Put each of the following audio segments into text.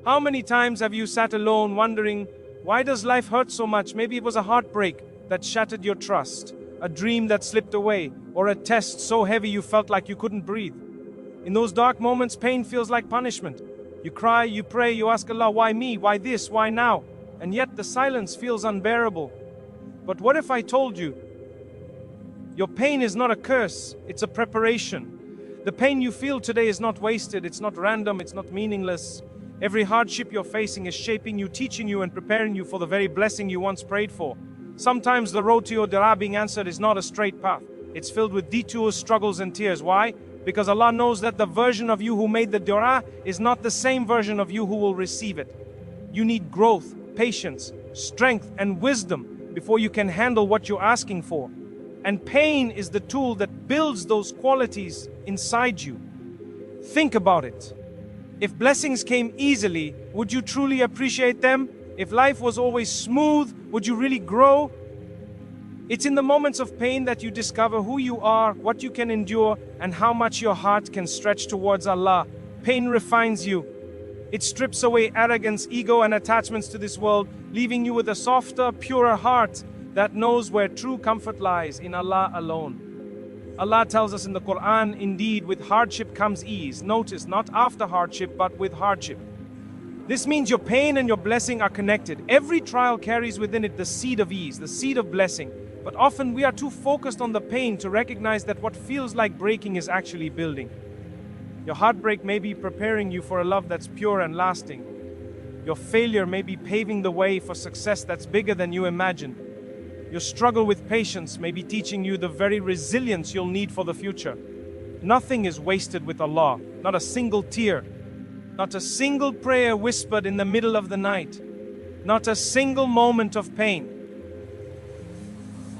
How many times have you sat alone wondering, why does life hurt so much? Maybe it was a heartbreak that shattered your trust, a dream that slipped away, or a test so heavy you felt like you couldn't breathe. In those dark moments, pain feels like punishment. You cry, you pray, you ask Allah, why me? Why this? Why now? And yet the silence feels unbearable. But what if I told you, your pain is not a curse, it's a preparation. The pain you feel today is not wasted, it's not random, it's not meaningless. Every hardship you're facing is shaping you, teaching you, and preparing you for the very blessing you once prayed for. Sometimes the road to your dua being answered is not a straight path. It's filled with detours, struggles, and tears. Why? Because Allah knows that the version of you who made the dua is not the same version of you who will receive it. You need growth, patience, strength, and wisdom before you can handle what you're asking for. And pain is the tool that builds those qualities inside you. Think about it. If blessings came easily, would you truly appreciate them? If life was always smooth, would you really grow? It's in the moments of pain that you discover who you are, what you can endure, and how much your heart can stretch towards Allah. Pain refines you. It strips away arrogance, ego, and attachments to this world, leaving you with a softer, purer heart that knows where true comfort lies, in Allah alone. Allah tells us in the Quran, indeed, with hardship comes ease. Notice, not after hardship, but with hardship. This means your pain and your blessing are connected. Every trial carries within it the seed of ease, the seed of blessing. But often we are too focused on the pain to recognize that what feels like breaking is actually building. Your heartbreak may be preparing you for a love that's pure and lasting. Your failure may be paving the way for success that's bigger than you imagined. Your struggle with patience may be teaching you the very resilience you'll need for the future. Nothing is wasted with Allah, not a single tear, not a single prayer whispered in the middle of the night, not a single moment of pain.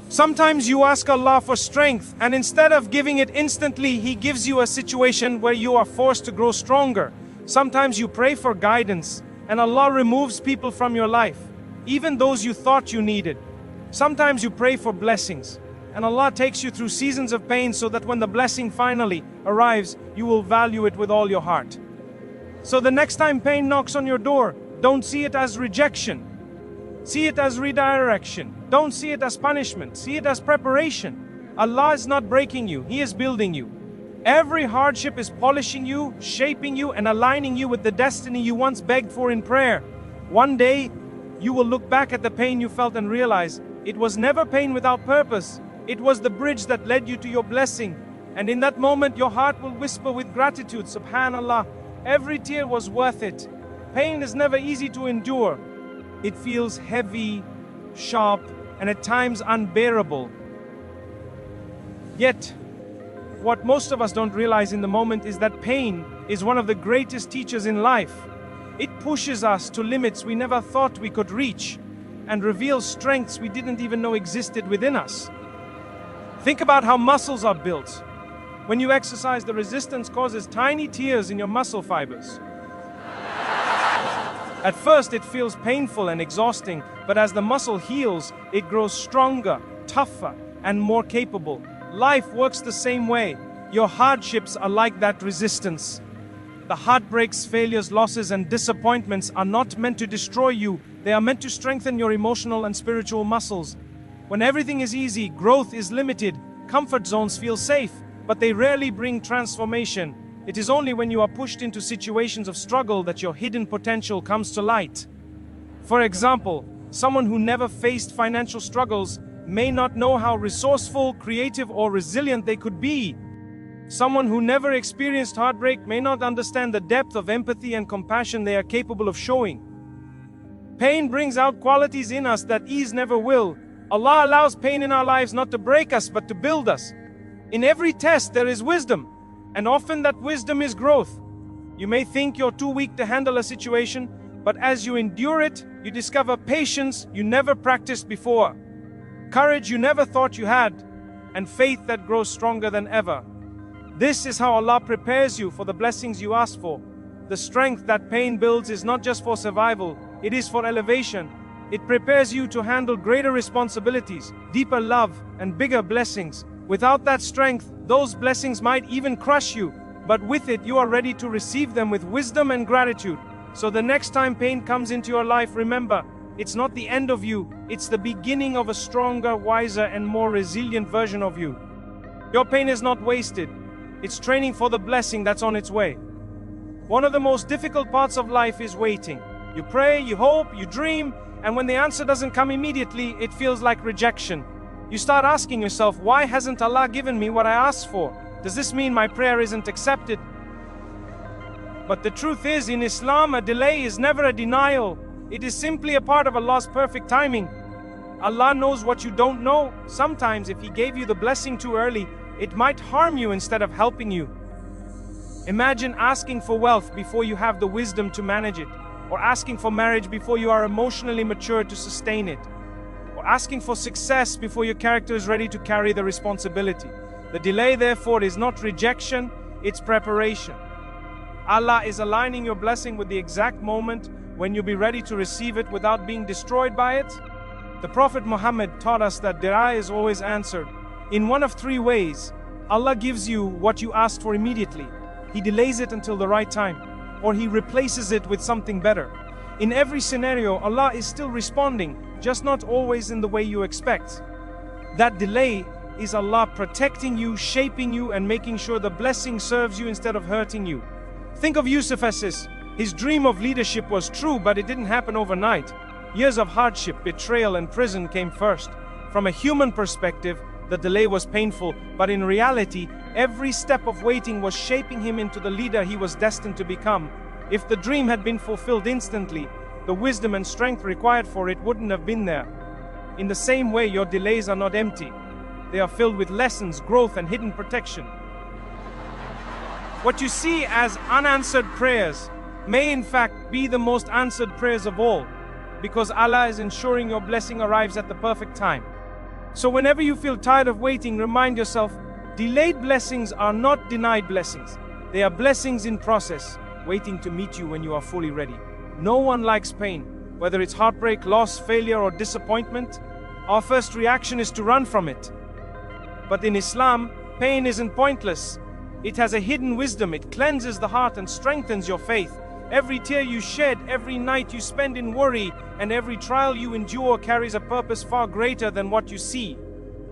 Sometimes you ask Allah for strength, and instead of giving it instantly, He gives you a situation where you are forced to grow stronger. Sometimes you pray for guidance, and Allah removes people from your life, even those you thought you needed. Sometimes you pray for blessings, and Allah takes you through seasons of pain so that when the blessing finally arrives, you will value it with all your heart. So the next time pain knocks on your door, don't see it as rejection. See it as redirection. Don't see it as punishment. See it as preparation. Allah is not breaking you, He is building you. Every hardship is polishing you, shaping you, and aligning you with the destiny you once begged for in prayer. One day, you will look back at the pain you felt and realize it was never pain without purpose. It was the bridge that led you to your blessing. And in that moment, your heart will whisper with gratitude, Subhanallah, every tear was worth it. Pain is never easy to endure. It feels heavy, sharp, and at times unbearable. Yet, what most of us don't realize in the moment is that pain is one of the greatest teachers in life. It pushes us to limits we never thought we could reach, and reveals strengths we didn't even know existed within us. Think about how muscles are built. When you exercise, the resistance causes tiny tears in your muscle fibers. At first, it feels painful and exhausting, but as the muscle heals, it grows stronger, tougher, and more capable. Life works the same way. Your hardships are like that resistance. The heartbreaks, failures, losses, and disappointments are not meant to destroy you. They are meant to strengthen your emotional and spiritual muscles. When everything is easy, growth is limited. Comfort zones feel safe, but they rarely bring transformation. It is only when you are pushed into situations of struggle that your hidden potential comes to light. For example, someone who never faced financial struggles may not know how resourceful, creative, or resilient they could be. Someone who never experienced heartbreak may not understand the depth of empathy and compassion they are capable of showing. Pain brings out qualities in us that ease never will. Allah allows pain in our lives not to break us, but to build us. In every test, there is wisdom, and often that wisdom is growth. You may think you're too weak to handle a situation, but as you endure it, you discover patience you never practiced before, courage you never thought you had, and faith that grows stronger than ever. This is how Allah prepares you for the blessings you ask for. The strength that pain builds is not just for survival, it is for elevation. It prepares you to handle greater responsibilities, deeper love, and bigger blessings. Without that strength, those blessings might even crush you, but with it you are ready to receive them with wisdom and gratitude. So the next time pain comes into your life, remember, it's not the end of you, it's the beginning of a stronger, wiser, and more resilient version of you. Your pain is not wasted. It's training for the blessing that's on its way. One of the most difficult parts of life is waiting. You pray, you hope, you dream, and when the answer doesn't come immediately, it feels like rejection. You start asking yourself, why hasn't Allah given me what I asked for? Does this mean my prayer isn't accepted? But the truth is, in Islam, a delay is never a denial. It is simply a part of Allah's perfect timing. Allah knows what you don't know. Sometimes if He gave you the blessing too early, it might harm you instead of helping you. Imagine asking for wealth before you have the wisdom to manage it, or asking for marriage before you are emotionally mature to sustain it, or asking for success before your character is ready to carry the responsibility. The delay, therefore, is not rejection, it's preparation. Allah is aligning your blessing with the exact moment when you'll be ready to receive it without being destroyed by it. The Prophet Muhammad taught us that dua is always answered in one of three ways. Allah gives you what you asked for immediately. He delays it until the right time, or He replaces it with something better. In every scenario, Allah is still responding, just not always in the way you expect. That delay is Allah protecting you, shaping you, and making sure the blessing serves you instead of hurting you. Think of Yusuf as his dream of leadership was true, but it didn't happen overnight. Years of hardship, betrayal, and prison came first. From a human perspective, the delay was painful, but in reality, every step of waiting was shaping him into the leader he was destined to become. If the dream had been fulfilled instantly, the wisdom and strength required for it wouldn't have been there. In the same way, your delays are not empty. They are filled with lessons, growth, and hidden protection. What you see as unanswered prayers may in fact be the most answered prayers of all, because Allah is ensuring your blessing arrives at the perfect time. So whenever you feel tired of waiting, remind yourself, delayed blessings are not denied blessings. They are blessings in process, waiting to meet you when you are fully ready. No one likes pain, whether it's heartbreak, loss, failure, or disappointment. Our first reaction is to run from it. But in Islam, pain isn't pointless. It has a hidden wisdom. It cleanses the heart and strengthens your faith. Every tear you shed, every night you spend in worry, and every trial you endure carries a purpose far greater than what you see.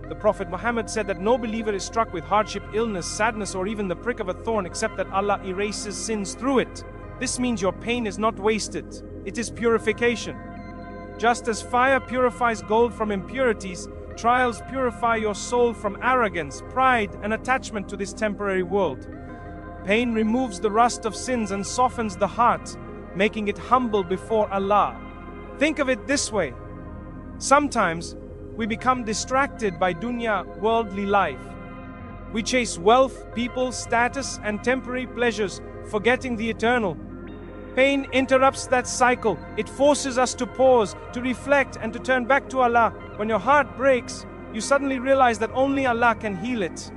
The Prophet Muhammad said that no believer is struck with hardship, illness, sadness, or even the prick of a thorn except that Allah erases sins through it. This means your pain is not wasted. It is purification. Just as fire purifies gold from impurities, trials purify your soul from arrogance, pride, and attachment to this temporary world. Pain removes the rust of sins and softens the heart, making it humble before Allah. Think of it this way. Sometimes we become distracted by dunya, worldly life. We chase wealth, people, status, and temporary pleasures, forgetting the eternal. Pain interrupts that cycle. It forces us to pause, to reflect, and to turn back to Allah. When your heart breaks, you suddenly realize that only Allah can heal it.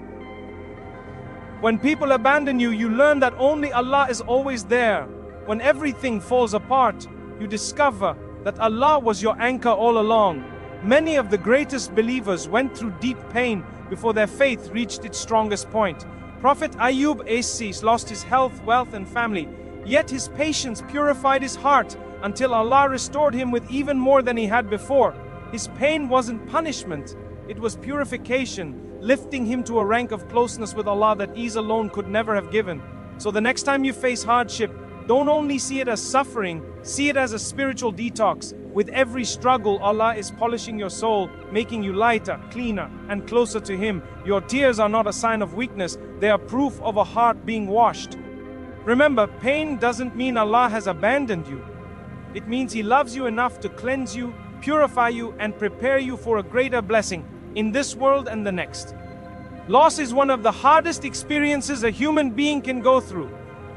When people abandon you, you learn that only Allah is always there. When everything falls apart, you discover that Allah was your anchor all along. Many of the greatest believers went through deep pain before their faith reached its strongest point. Prophet Ayub lost his health, wealth, and family. Yet his patience purified his heart until Allah restored him with even more than he had before. His pain wasn't punishment, it was purification, lifting him to a rank of closeness with Allah that ease alone could never have given. So the next time you face hardship, don't only see it as suffering, see it as a spiritual detox. With every struggle, Allah is polishing your soul, making you lighter, cleaner, and closer to Him. Your tears are not a sign of weakness, they are proof of a heart being washed. Remember, pain doesn't mean Allah has abandoned you. It means He loves you enough to cleanse you, purify you, and prepare you for a greater blessing in this world and the next. Loss is one of the hardest experiences a human being can go through.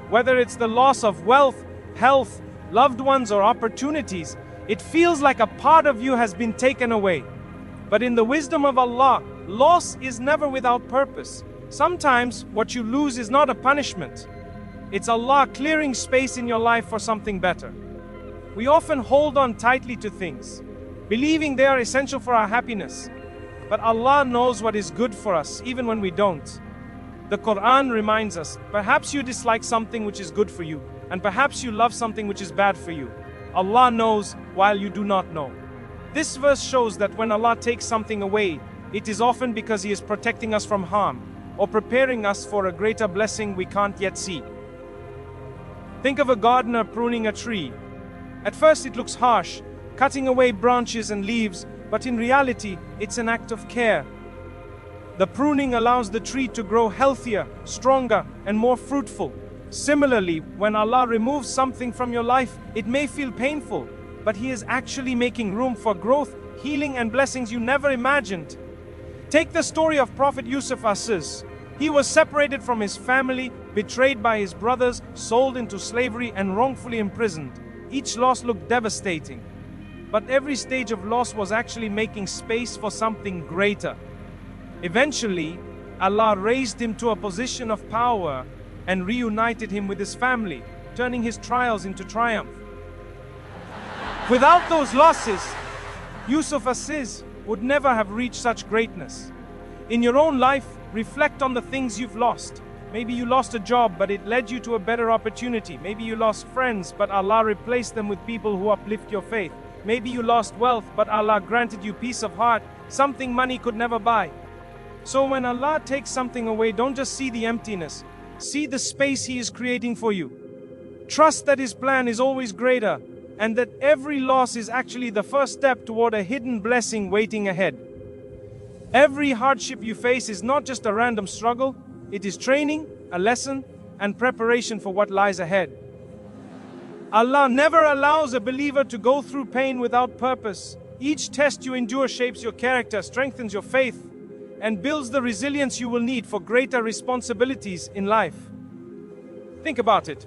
Whether it's the loss of wealth, health, loved ones, or opportunities, it feels like a part of you has been taken away. But in the wisdom of Allah, loss is never without purpose. Sometimes what you lose is not a punishment. It's Allah clearing space in your life for something better. We often hold on tightly to things, believing they are essential for our happiness. But Allah knows what is good for us, even when we don't. The Quran reminds us, perhaps you dislike something which is good for you. And perhaps you love something which is bad for you. Allah knows while you do not know. This verse shows that when Allah takes something away, it is often because He is protecting us from harm or preparing us for a greater blessing we can't yet see. Think of a gardener pruning a tree. At first it looks harsh, cutting away branches and leaves, but in reality, it's an act of care. The pruning allows the tree to grow healthier, stronger, and more fruitful. Similarly, when Allah removes something from your life, it may feel painful, but He is actually making room for growth, healing, and blessings you never imagined. Take the story of Prophet Yusuf Aziz. He was separated from his family, betrayed by his brothers, sold into slavery, and wrongfully imprisoned. Each loss looked devastating, but every stage of loss was actually making space for something greater. Eventually, Allah raised him to a position of power and reunited him with his family, turning his trials into triumph. Without those losses, Yusuf Aziz would never have reached such greatness. In your own life, reflect on the things you've lost. Maybe you lost a job, but it led you to a better opportunity. Maybe you lost friends, but Allah replaced them with people who uplift your faith. Maybe you lost wealth, but Allah granted you peace of heart, something money could never buy. So when Allah takes something away, don't just see the emptiness. See the space He is creating for you. Trust that His plan is always greater, and that every loss is actually the first step toward a hidden blessing waiting ahead. Every hardship you face is not just a random struggle, it is training, a lesson, and preparation for what lies ahead. Allah never allows a believer to go through pain without purpose. Each test you endure shapes your character, strengthens your faith, and builds the resilience you will need for greater responsibilities in life. Think about it.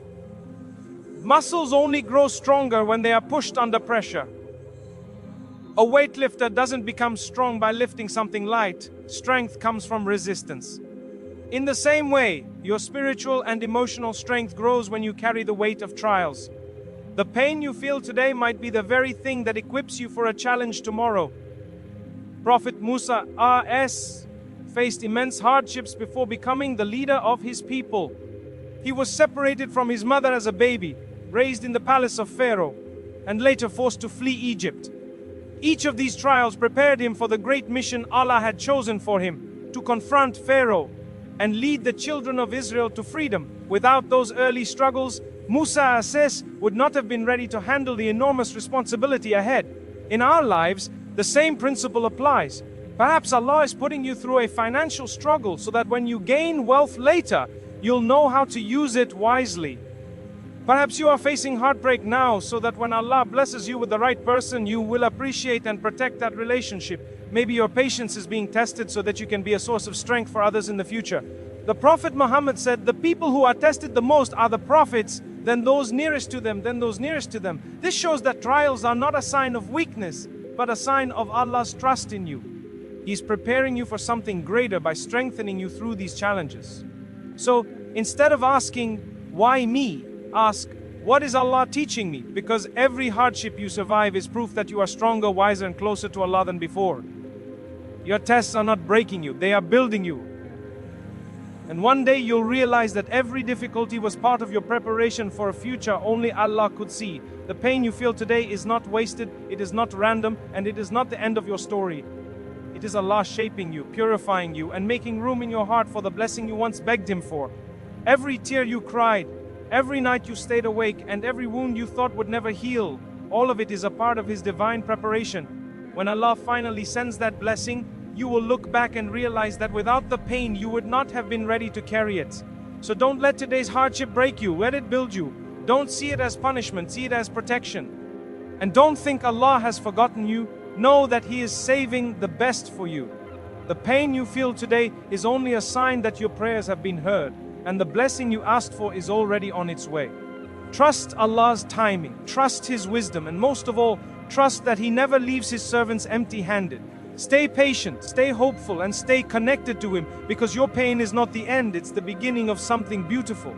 Muscles only grow stronger when they are pushed under pressure. A weightlifter doesn't become strong by lifting something light. Strength comes from resistance. In the same way, your spiritual and emotional strength grows when you carry the weight of trials. The pain you feel today might be the very thing that equips you for a challenge tomorrow. Prophet Musa a.s. faced immense hardships before becoming the leader of his people. He was separated from his mother as a baby, raised in the palace of Pharaoh, and later forced to flee Egypt. Each of these trials prepared him for the great mission Allah had chosen for him, to confront Pharaoh and lead the children of Israel to freedom. Without those early struggles, Musa a.s. would not have been ready to handle the enormous responsibility ahead. In our lives, the same principle applies. Perhaps Allah is putting you through a financial struggle so that when you gain wealth later, you'll know how to use it wisely. Perhaps you are facing heartbreak now so that when Allah blesses you with the right person, you will appreciate and protect that relationship. Maybe your patience is being tested so that you can be a source of strength for others in the future. The Prophet Muhammad said, the people who are tested the most are the prophets, then those nearest to them, then those nearest to them. This shows that trials are not a sign of weakness, but a sign of Allah's trust in you. He's preparing you for something greater by strengthening you through these challenges. So instead of asking, why me? Ask, what is Allah teaching me? Because every hardship you survive is proof that you are stronger, wiser, and closer to Allah than before. Your tests are not breaking you, they are building you. And one day you'll realize that every difficulty was part of your preparation for a future only Allah could see. The pain you feel today is not wasted, it is not random, and it is not the end of your story. It is Allah shaping you, purifying you, and making room in your heart for the blessing you once begged Him for. Every tear you cried, every night you stayed awake, and every wound you thought would never heal, all of it is a part of His divine preparation. When Allah finally sends that blessing, you will look back and realize that without the pain, you would not have been ready to carry it. So don't let today's hardship break you, let it build you. Don't see it as punishment, see it as protection. And don't think Allah has forgotten you. Know that He is saving the best for you. The pain you feel today is only a sign that your prayers have been heard, and the blessing you asked for is already on its way. Trust Allah's timing, trust His wisdom, and most of all, trust that He never leaves His servants empty-handed. Stay patient, stay hopeful, and stay connected to Him, because your pain is not the end, it's the beginning of something beautiful.